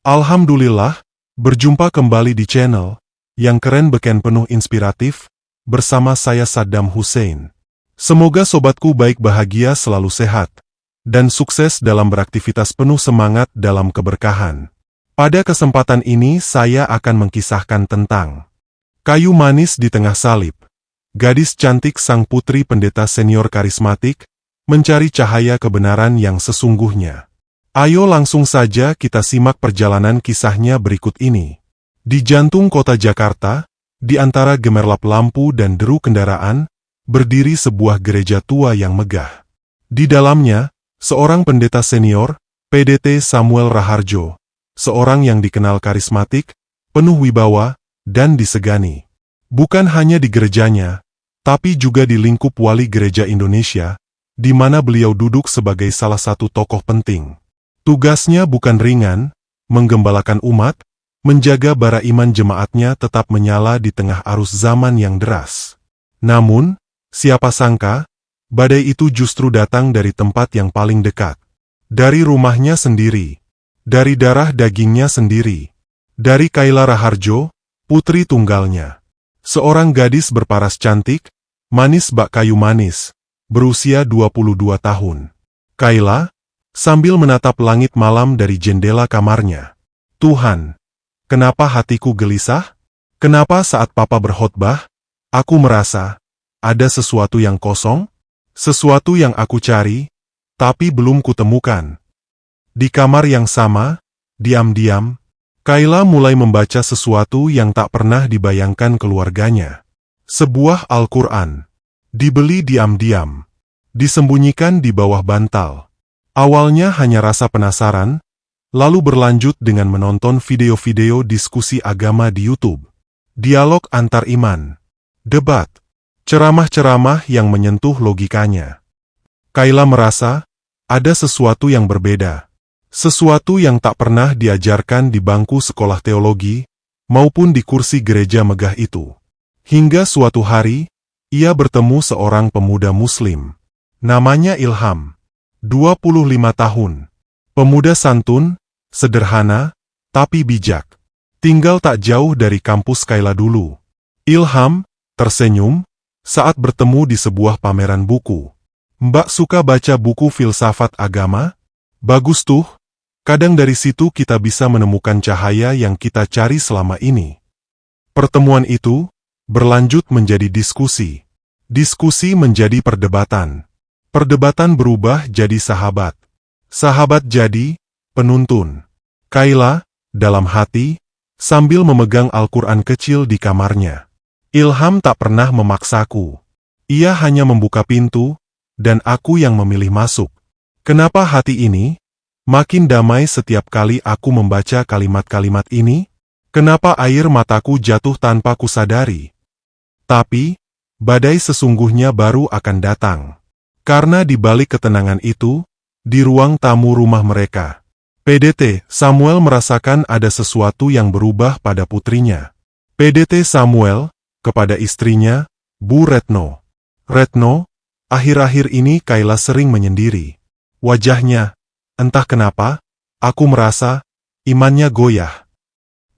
Alhamdulillah, berjumpa kembali di channel yang keren beken penuh inspiratif bersama saya Saddam Hussein. Semoga sobatku baik bahagia selalu sehat dan sukses dalam beraktivitas penuh semangat dalam keberkahan. Pada kesempatan ini saya akan mengkisahkan tentang kayu manis di tengah salib. Gadis cantik sang putri pendeta senior karismatik mencari cahaya kebenaran yang sesungguhnya. Ayo langsung saja kita simak perjalanan kisahnya berikut ini. Di jantung kota Jakarta, di antara gemerlap lampu dan deru kendaraan, berdiri sebuah gereja tua yang megah. Di dalamnya, seorang pendeta senior, PDT Samuel Raharjo, seorang yang dikenal karismatik, penuh wibawa, dan disegani. Bukan hanya di gerejanya, tapi juga di lingkup wali gereja Indonesia, di mana beliau duduk sebagai salah satu tokoh penting. Tugasnya bukan ringan, menggembalakan umat, menjaga bara iman jemaatnya tetap menyala di tengah arus zaman yang deras. Namun, siapa sangka, badai itu justru datang dari tempat yang paling dekat. Dari rumahnya sendiri, dari darah dagingnya sendiri, dari Kayla Raharjo, putri tunggalnya. Seorang gadis berparas cantik, manis bak kayu manis, berusia 22 tahun. Kayla, sambil menatap langit malam dari jendela kamarnya. Tuhan, kenapa hatiku gelisah? Kenapa saat Papa berkhotbah, aku merasa ada sesuatu yang kosong? Sesuatu yang aku cari, tapi belum kutemukan. Di kamar yang sama, diam-diam, Kayla mulai membaca sesuatu yang tak pernah dibayangkan keluarganya. Sebuah Al-Quran. Dibeli diam-diam. Disembunyikan di bawah bantal. Awalnya hanya rasa penasaran, lalu berlanjut dengan menonton video-video diskusi agama di YouTube. Dialog antar iman. Debat. Ceramah-ceramah yang menyentuh logikanya. Kayla merasa, ada sesuatu yang berbeda. Sesuatu yang tak pernah diajarkan di bangku sekolah teologi, maupun di kursi gereja megah itu. Hingga suatu hari, ia bertemu seorang pemuda muslim. Namanya Ilham. 25 tahun. Pemuda santun, sederhana, tapi bijak. Tinggal tak jauh dari kampus Kayla dulu. Ilham tersenyum saat bertemu di sebuah pameran buku. Mbak suka baca buku filsafat agama? Bagus tuh, kadang dari situ kita bisa menemukan cahaya yang kita cari selama ini. Pertemuan itu berlanjut menjadi diskusi. Diskusi menjadi perdebatan. Perdebatan berubah jadi sahabat. Sahabat jadi penuntun. Kayla, dalam hati, sambil memegang Al-Quran kecil di kamarnya. Ilham tak pernah memaksaku. Ia hanya membuka pintu, dan aku yang memilih masuk. Kenapa hati ini makin damai setiap kali aku membaca kalimat-kalimat ini? Kenapa air mataku jatuh tanpa kusadari? Tapi, badai sesungguhnya baru akan datang. Karena di balik ketenangan itu, di ruang tamu rumah mereka, PDT Samuel merasakan ada sesuatu yang berubah pada putrinya. PDT Samuel, kepada istrinya, Bu Retno. Retno, akhir-akhir ini Kayla sering menyendiri. Wajahnya, entah kenapa, aku merasa, imannya goyah.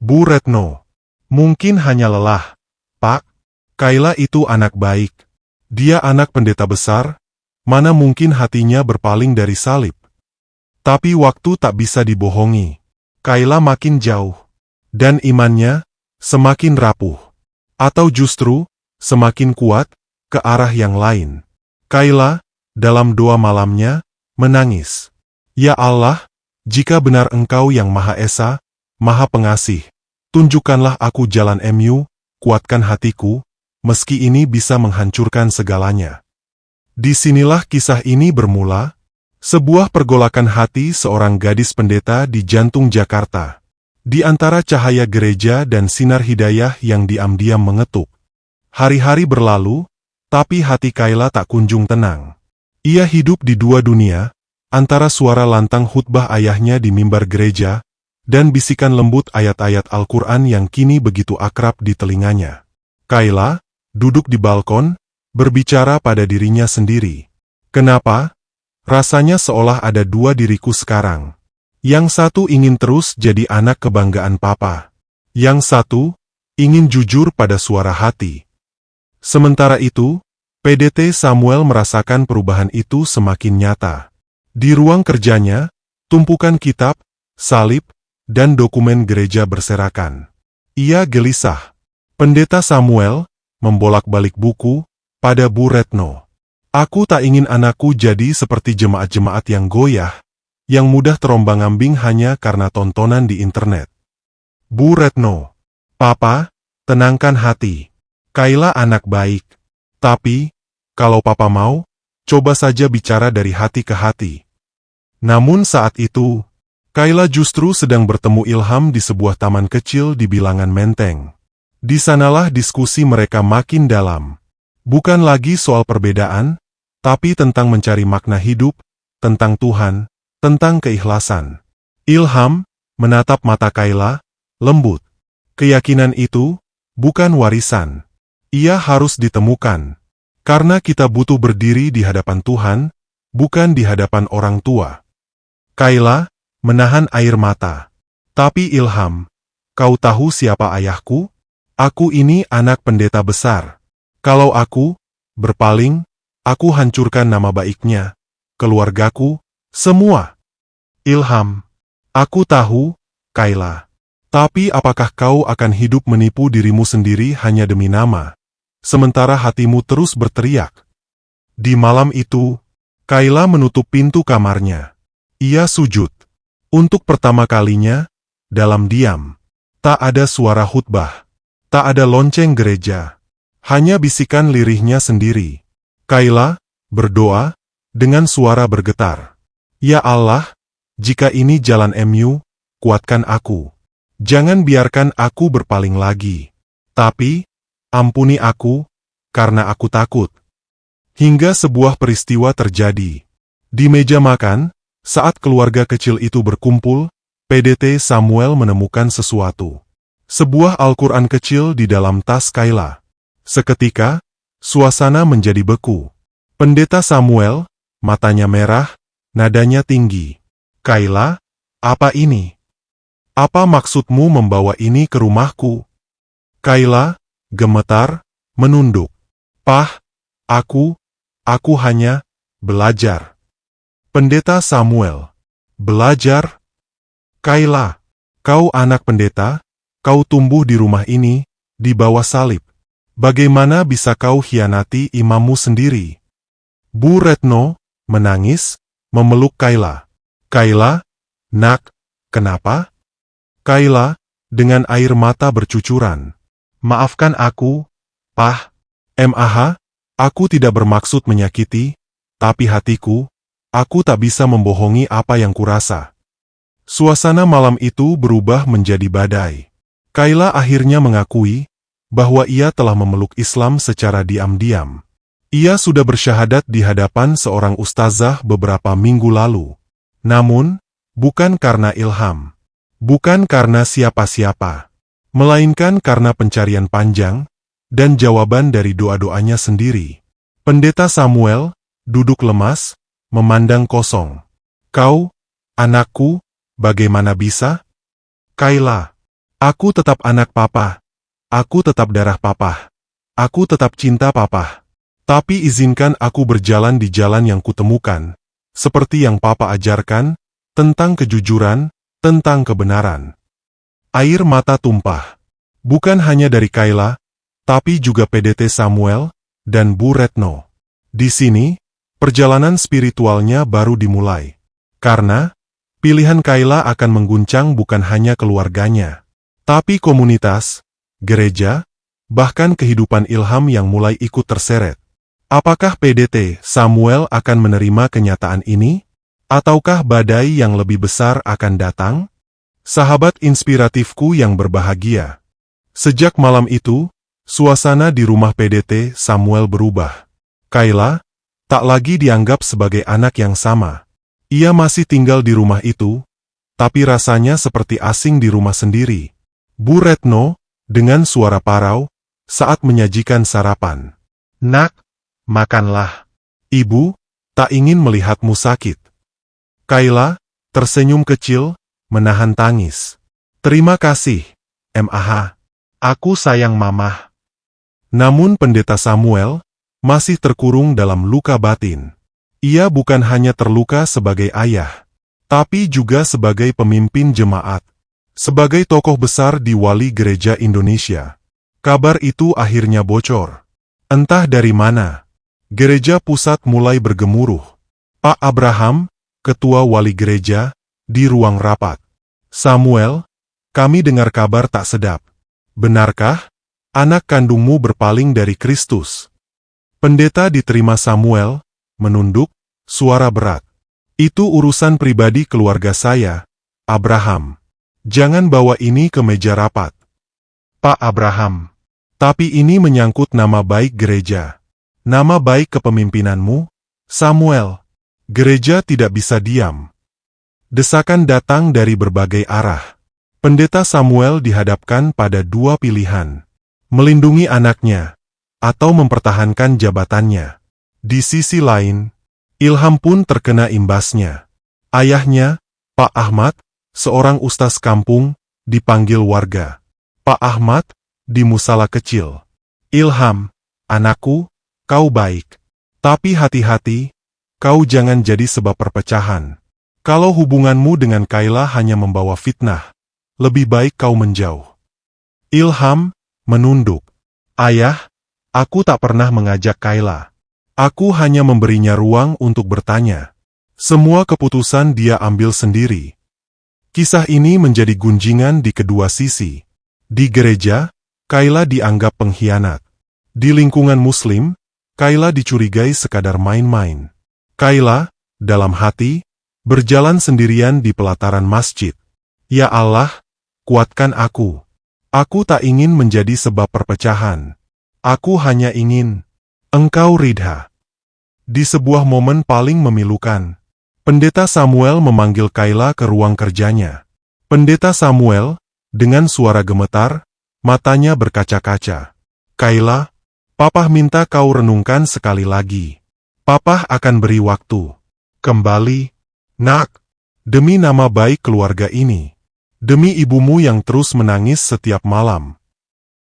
Bu Retno, mungkin hanya lelah, Pak. Kayla itu anak baik. Dia anak pendeta besar, mana mungkin hatinya berpaling dari salib. Tapi waktu tak bisa dibohongi. Kayla makin jauh. Dan imannya semakin rapuh. Atau justru semakin kuat ke arah yang lain. Kayla, dalam doa malamnya, menangis. Ya Allah, jika benar Engkau yang Maha Esa, Maha Pengasih, tunjukkanlah aku jalan MU, kuatkan hatiku, meski ini bisa menghancurkan segalanya. Disinilah kisah ini bermula, sebuah pergolakan hati seorang gadis pendeta di jantung Jakarta. Di antara cahaya gereja dan sinar hidayah yang diam-diam mengetuk. Hari-hari berlalu, tapi hati Kayla tak kunjung tenang. Ia hidup di dua dunia, antara suara lantang khutbah ayahnya di mimbar gereja, dan bisikan lembut ayat-ayat Al-Quran yang kini begitu akrab di telinganya. Kayla duduk di balkon, berbicara pada dirinya sendiri. Kenapa? Rasanya seolah ada dua diriku sekarang. Yang satu ingin terus jadi anak kebanggaan papa. Yang satu ingin jujur pada suara hati. Sementara itu, PDT Samuel merasakan perubahan itu semakin nyata. Di ruang kerjanya, tumpukan kitab, salib, dan dokumen gereja berserakan. Ia gelisah. Pendeta Samuel membolak-balik buku pada Bu Retno. Aku tak ingin anakku jadi seperti jemaat-jemaat yang goyah, yang mudah terombang-ambing hanya karena tontonan di internet. Bu Retno. Papa, tenangkan hati. Kayla anak baik. Tapi, kalau papa mau, coba saja bicara dari hati ke hati. Namun saat itu, Kayla justru sedang bertemu Ilham di sebuah taman kecil di bilangan Menteng. Di sanalah diskusi mereka makin dalam. Bukan lagi soal perbedaan, tapi tentang mencari makna hidup, tentang Tuhan, tentang keikhlasan. Ilham menatap mata Kayla, lembut. Keyakinan itu bukan warisan. Ia harus ditemukan. Karena kita butuh berdiri di hadapan Tuhan, bukan di hadapan orang tua. Kayla menahan air mata. Tapi Ilham, kau tahu siapa ayahku? Aku ini anak pendeta besar. Kalau aku berpaling, aku hancurkan nama baiknya, keluargaku, semua. Ilham, aku tahu, Kayla. Tapi apakah kau akan hidup menipu dirimu sendiri hanya demi nama, sementara hatimu terus berteriak? Di malam itu, Kayla menutup pintu kamarnya. Ia sujud. Untuk pertama kalinya, dalam diam. Tak ada suara khutbah. Tak ada lonceng gereja. Hanya bisikan lirihnya sendiri. Kayla berdoa dengan suara bergetar. Ya Allah, jika ini jalan MU, kuatkan aku. Jangan biarkan aku berpaling lagi. Tapi, ampuni aku, karena aku takut. Hingga sebuah peristiwa terjadi. Di meja makan, saat keluarga kecil itu berkumpul, PDT Samuel menemukan sesuatu. Sebuah Al-Quran kecil di dalam tas Kayla. Seketika, suasana menjadi beku. Pendeta Samuel, matanya merah, nadanya tinggi. Kayla, apa ini? Apa maksudmu membawa ini ke rumahku? Kayla gemetar, menunduk. Pah, aku hanya belajar. Pendeta Samuel, belajar? Kayla, kau anak pendeta, kau tumbuh di rumah ini, di bawah salib. Bagaimana bisa kau hianati imammu sendiri? Bu Retno menangis, memeluk Kayla. Kayla, nak, kenapa? Kayla, dengan air mata bercucuran. Maafkan aku, Pah. MAH, aku tidak bermaksud menyakiti, tapi hatiku, aku tak bisa membohongi apa yang kurasa. Suasana malam itu berubah menjadi badai. Kayla akhirnya mengakui bahwa ia telah memeluk Islam secara diam-diam. Ia sudah bersyahadat di hadapan seorang ustazah beberapa minggu lalu. Namun, bukan karena Ilham. Bukan karena siapa-siapa. Melainkan karena pencarian panjang dan jawaban dari doa-doanya sendiri. Pendeta Samuel duduk lemas, memandang kosong. Kau, anakku, bagaimana bisa? Kayla, aku tetap anak papa. Aku tetap darah papa. Aku tetap cinta papa. Tapi izinkan aku berjalan di jalan yang kutemukan, seperti yang papa ajarkan, tentang kejujuran, tentang kebenaran. Air mata tumpah. Bukan hanya dari Kayla, tapi juga PDT Samuel dan Bu Retno. Di sini, perjalanan spiritualnya baru dimulai. Karena, pilihan Kayla akan mengguncang bukan hanya keluarganya, tapi komunitas, gereja, bahkan kehidupan Ilham yang mulai ikut terseret. Apakah PDT Samuel akan menerima kenyataan ini? Ataukah badai yang lebih besar akan datang? Sahabat inspiratifku yang berbahagia. Sejak malam itu, suasana di rumah PDT Samuel berubah. Kayla tak lagi dianggap sebagai anak yang sama. Ia masih tinggal di rumah itu, tapi rasanya seperti asing di rumah sendiri. Bu Retno, dengan suara parau, saat menyajikan sarapan. Nak, makanlah. Ibu tak ingin melihatmu sakit. Kayla tersenyum kecil, menahan tangis. Terima kasih, Mah. Aku sayang Mamah. Namun pendeta Samuel masih terkurung dalam luka batin. Ia bukan hanya terluka sebagai ayah, tapi juga sebagai pemimpin jemaat, sebagai tokoh besar di Wali Gereja Indonesia. Kabar itu akhirnya bocor. Entah dari mana, gereja pusat mulai bergemuruh. Pak Abraham, ketua wali gereja, di ruang rapat. Samuel, kami dengar kabar tak sedap. Benarkah anak kandungmu berpaling dari Kristus? Pendeta diterima Samuel, menunduk, suara berat. Itu urusan pribadi keluarga saya, Abraham. Jangan bawa ini ke meja rapat. Pak Abraham. Tapi ini menyangkut nama baik gereja. Nama baik kepemimpinanmu, Samuel. Gereja tidak bisa diam. Desakan datang dari berbagai arah. Pendeta Samuel dihadapkan pada dua pilihan. Melindungi anaknya, atau mempertahankan jabatannya. Di sisi lain, Ilham pun terkena imbasnya. Ayahnya, Pak Ahmad, seorang ustaz kampung, dipanggil warga. Pak Ahmad, di musala kecil. Ilham, anakku, kau baik. Tapi hati-hati, kau jangan jadi sebab perpecahan. Kalau hubunganmu dengan Kayla hanya membawa fitnah, lebih baik kau menjauh. Ilham, menunduk. Ayah, aku tak pernah mengajak Kayla. Aku hanya memberinya ruang untuk bertanya. Semua keputusan dia ambil sendiri. Kisah ini menjadi gunjingan di kedua sisi. Di gereja, Kayla dianggap pengkhianat. Di lingkungan Muslim, Kayla dicurigai sekadar main-main. Kayla, dalam hati, berjalan sendirian di pelataran masjid. Ya Allah, kuatkan aku. Aku tak ingin menjadi sebab perpecahan. Aku hanya ingin Engkau ridha. Di sebuah momen paling memilukan, Pendeta Samuel memanggil Kayla ke ruang kerjanya. Pendeta Samuel, dengan suara gemetar, matanya berkaca-kaca. Kayla, Papa minta kau renungkan sekali lagi. Papa akan beri waktu. Kembali, nak. Demi nama baik keluarga ini. Demi ibumu yang terus menangis setiap malam.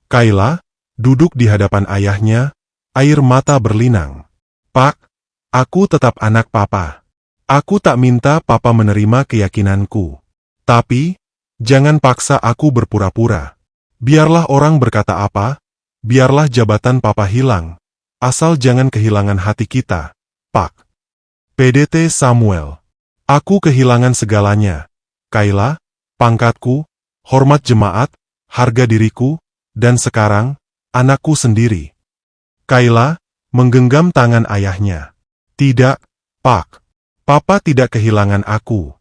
Kayla, duduk di hadapan ayahnya, air mata berlinang. Pak, aku tetap anak Papa. Aku tak minta Papa menerima keyakinanku. Tapi, jangan paksa aku berpura-pura. Biarlah orang berkata apa, biarlah jabatan Papa hilang, asal jangan kehilangan hati kita, Pak. PDT Samuel. Aku kehilangan segalanya. Kayla, pangkatku, hormat jemaat, harga diriku, dan sekarang, anakku sendiri. Kayla, menggenggam tangan ayahnya. Tidak, Pak. Papa tidak kehilangan aku.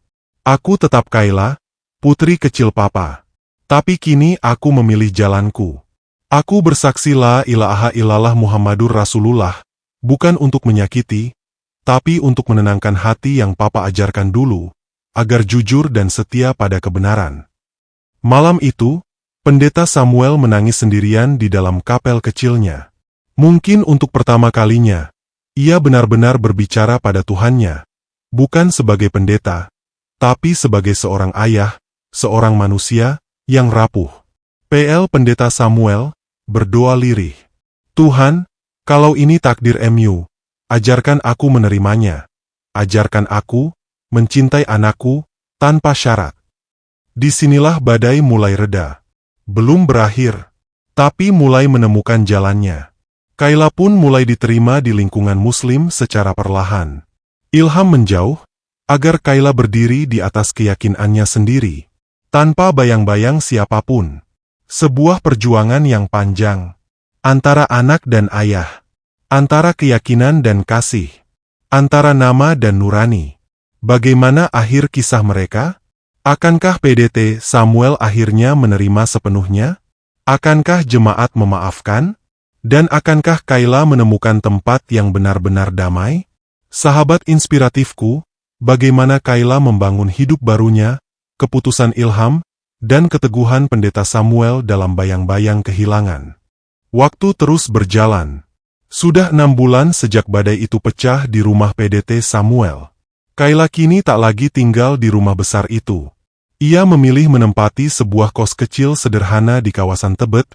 Aku tetap Kayla, putri kecil Papa. Tapi kini aku memilih jalanku. Aku bersaksi la ilaha illallah Muhammadur Rasulullah, bukan untuk menyakiti, tapi untuk menenangkan hati yang Papa ajarkan dulu, agar jujur dan setia pada kebenaran. Malam itu, Pendeta Samuel menangis sendirian di dalam kapel kecilnya. Mungkin untuk pertama kalinya, ia benar-benar berbicara pada Tuhannya, bukan sebagai pendeta, tapi sebagai seorang ayah, seorang manusia, yang rapuh. PL Pendeta Samuel, berdoa lirih. Tuhan, kalau ini takdir MU, ajarkan aku menerimanya. Ajarkan aku, mencintai anakku, tanpa syarat. Disinilah badai mulai reda. Belum berakhir, tapi mulai menemukan jalannya. Kayla pun mulai diterima di lingkungan Muslim secara perlahan. Ilham menjauh, agar Kayla berdiri di atas keyakinannya sendiri, tanpa bayang-bayang siapapun. Sebuah perjuangan yang panjang, antara anak dan ayah, antara keyakinan dan kasih, antara nama dan nurani. Bagaimana akhir kisah mereka? Akankah PDT Samuel akhirnya menerima sepenuhnya? Akankah jemaat memaafkan? Dan akankah Kayla menemukan tempat yang benar-benar damai? Sahabat inspiratifku, bagaimana Kayla membangun hidup barunya, keputusan Ilham, dan keteguhan Pendeta Samuel dalam bayang-bayang kehilangan. Waktu terus berjalan. Sudah 6 bulan sejak badai itu pecah di rumah PDT Samuel. Kayla kini tak lagi tinggal di rumah besar itu. Ia memilih menempati sebuah kos kecil sederhana di kawasan Tebet,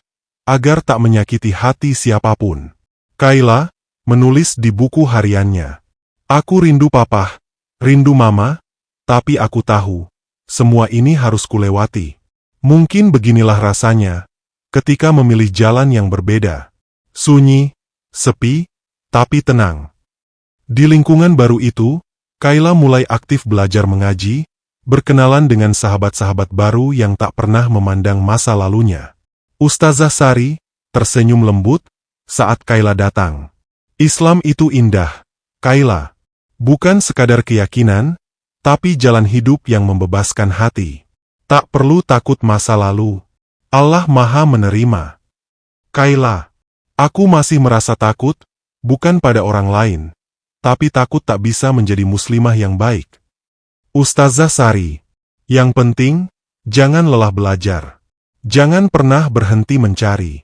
agar tak menyakiti hati siapapun. Kayla menulis di buku hariannya. Aku rindu papa, rindu mama, tapi aku tahu, semua ini harus kulewati. Mungkin beginilah rasanya, ketika memilih jalan yang berbeda. Sunyi, sepi, tapi tenang. Di lingkungan baru itu, Kayla mulai aktif belajar mengaji, berkenalan dengan sahabat-sahabat baru yang tak pernah memandang masa lalunya. Ustazah Sari tersenyum lembut saat Kayla datang. Islam itu indah, Kayla. Bukan sekadar keyakinan, tapi jalan hidup yang membebaskan hati. Tak perlu takut masa lalu. Allah Maha menerima. Kayla, aku masih merasa takut, bukan pada orang lain, tapi takut tak bisa menjadi muslimah yang baik. Ustazah Sari, yang penting, jangan lelah belajar. Jangan pernah berhenti mencari.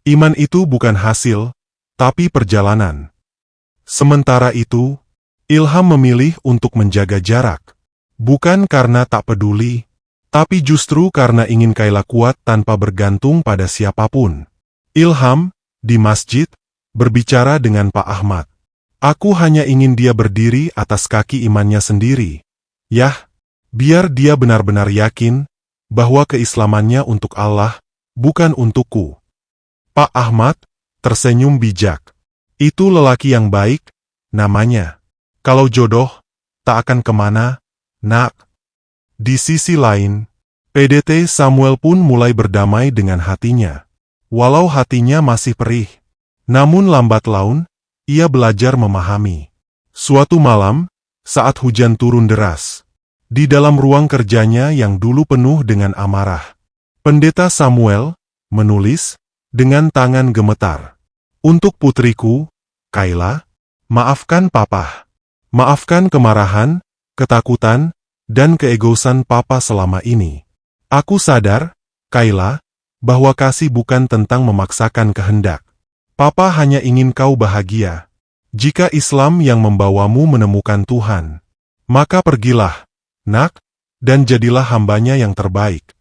Iman itu bukan hasil, tapi perjalanan. Sementara itu, Ilham memilih untuk menjaga jarak. Bukan karena tak peduli, tapi justru karena ingin Kayla kuat tanpa bergantung pada siapapun. Ilham, di masjid, berbicara dengan Pak Ahmad. Aku hanya ingin dia berdiri atas kaki imannya sendiri. Yah, biar dia benar-benar yakin bahwa keislamannya untuk Allah, bukan untukku. Pak Ahmad tersenyum bijak. Itu lelaki yang baik, namanya. Kalau jodoh, tak akan kemana, nak. Di sisi lain, PDT Samuel pun mulai berdamai dengan hatinya. Walau hatinya masih perih, namun lambat laun, ia belajar memahami. Suatu malam, saat hujan turun deras, di dalam ruang kerjanya yang dulu penuh dengan amarah, Pendeta Samuel menulis dengan tangan gemetar. Untuk putriku, Kayla, maafkan papa. Maafkan kemarahan, ketakutan, dan keegoisan papa selama ini. Aku sadar, Kayla, bahwa kasih bukan tentang memaksakan kehendak. Papa hanya ingin kau bahagia. Jika Islam yang membawamu menemukan Tuhan, maka pergilah, nak, dan jadilah hambanya yang terbaik.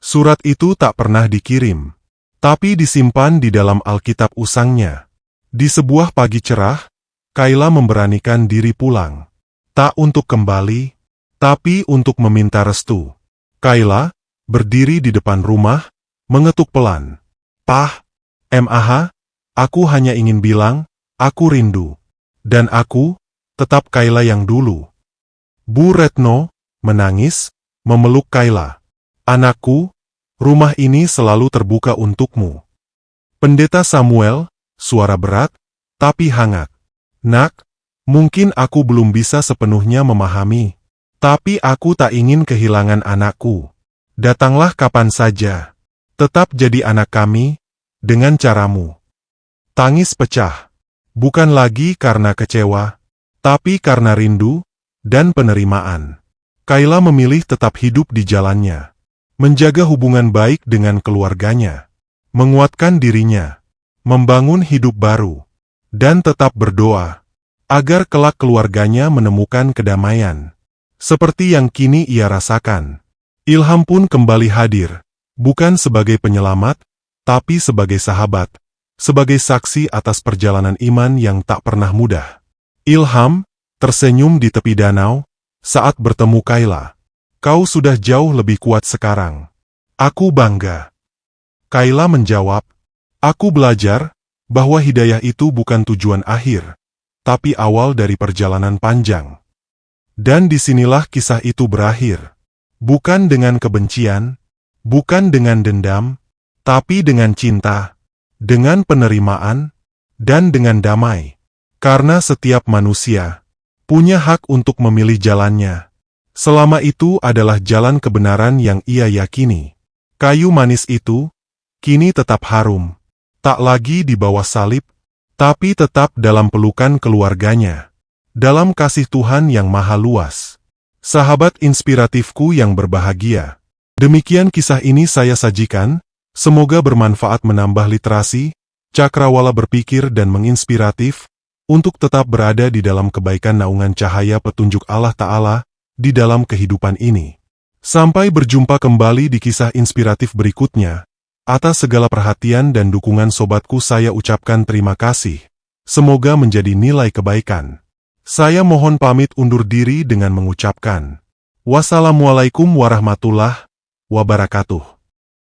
Surat itu tak pernah dikirim, tapi disimpan di dalam Alkitab usangnya. Di sebuah pagi cerah, Kayla memberanikan diri pulang. Tak untuk kembali, tapi untuk meminta restu. Kayla berdiri di depan rumah, mengetuk pelan. Pah, MAH, aku hanya ingin bilang, aku rindu. Dan aku, tetap Kayla yang dulu. Bu Retno menangis, memeluk Kayla. Anakku, rumah ini selalu terbuka untukmu. Pendeta Samuel, suara berat, tapi hangat. Nak, mungkin aku belum bisa sepenuhnya memahami, tapi aku tak ingin kehilangan anakku. Datanglah kapan saja. Tetap jadi anak kami, dengan caramu. Tangis pecah. Bukan lagi karena kecewa, tapi karena rindu dan penerimaan. Kayla memilih tetap hidup di jalannya. Menjaga hubungan baik dengan keluarganya. Menguatkan dirinya. Membangun hidup baru. Dan tetap berdoa, agar kelak keluarganya menemukan kedamaian. Seperti yang kini ia rasakan. Ilham pun kembali hadir. Bukan sebagai penyelamat, tapi sebagai sahabat. Sebagai saksi atas perjalanan iman yang tak pernah mudah. Ilham tersenyum di tepi danau saat bertemu Kayla. Kau sudah jauh lebih kuat sekarang. Aku bangga. Kayla menjawab, aku belajar bahwa hidayah itu bukan tujuan akhir, tapi awal dari perjalanan panjang. Dan disinilah kisah itu berakhir. Bukan dengan kebencian, bukan dengan dendam, tapi dengan cinta, dengan penerimaan, dan dengan damai. Karena setiap manusia punya hak untuk memilih jalannya. Selama itu adalah jalan kebenaran yang ia yakini. Kayu manis itu kini tetap harum. Tak lagi di bawah salib, tapi tetap dalam pelukan keluarganya. Dalam kasih Tuhan yang maha luas. Sahabat inspiratifku yang berbahagia. Demikian kisah ini saya sajikan, semoga bermanfaat menambah literasi, cakrawala berpikir dan menginspiratif, untuk tetap berada di dalam kebaikan naungan cahaya petunjuk Allah Ta'ala, di dalam kehidupan ini. Sampai berjumpa kembali di kisah inspiratif berikutnya. Atas segala perhatian dan dukungan sobatku saya ucapkan terima kasih. Semoga menjadi nilai kebaikan. Saya mohon pamit undur diri dengan mengucapkan Wassalamualaikum warahmatullahi wabarakatuh.